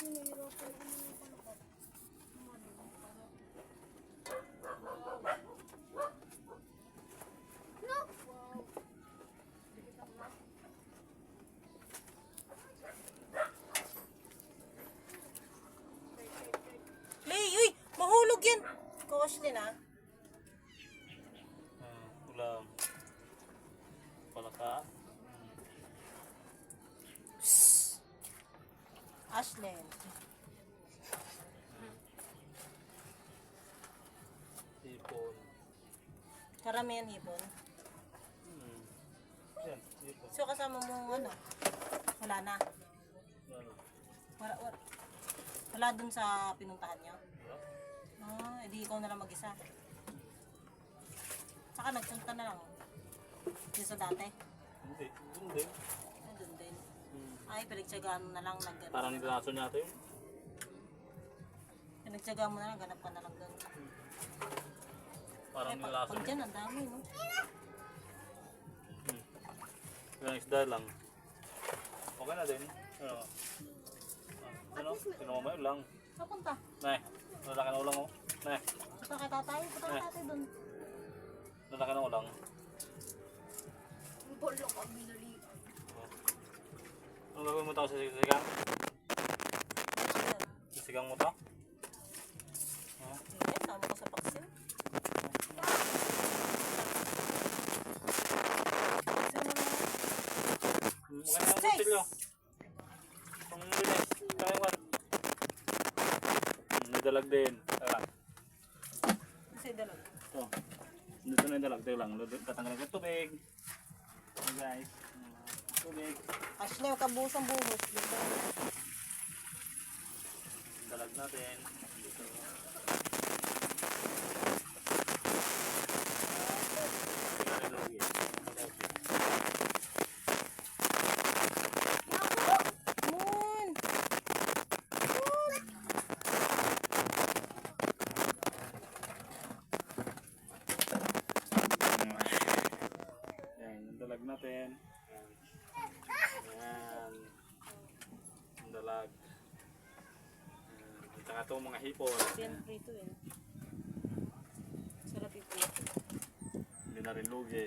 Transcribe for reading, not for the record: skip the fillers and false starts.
Uy! Mahulog yan! Kawash din ah. Ulam. Palaka. Ashlyn. Hipon. Karamihan hipon. Yan, hipon. So kasama mo ano? Wala na. Ano? Wala dun sa pinuntahan nyo? Edi ikaw na lang mag-isa. Saka nagpunta na lang. Yung sa dati. Hindi. Doon din. Doon din. Ay, pinagtsagaan mo na lang. Parang nilaso niya ito yun. Pinagtsagaan mo na lang, ganap ka na lang doon. Parang nilaso Pag dyan, ang dami, no? Yung isda lang. Okay na din. Ano? Ano? Kinuha mo yun lang. Napunta. Nay, lalaki na ulang oh. Nay, Punta kay tatay. Punta kay tatay doon. lalaki na ulang. Bolong ang binali. Anong gagawin mo tao sa sisigang? Sisigang mo to? Hindi, sama ko sa paksin. Maganda ang kutsilyo. Pang bilis. Kaya what? May dalag din. Tara. Kasi dalag. Ito. Dito na yung dalag. Ito lang. Tatanggalin ko tubig. Hey guys. Tubig. Ashley, huwag ka buhos ang buhos. Dalag natin. Dito. Moon! Yan, yung dalag natin. Yan. Yung dalag. At saka itong mga hipon. Yan, prito eh. Sarap ito. Hindi na rin lugi.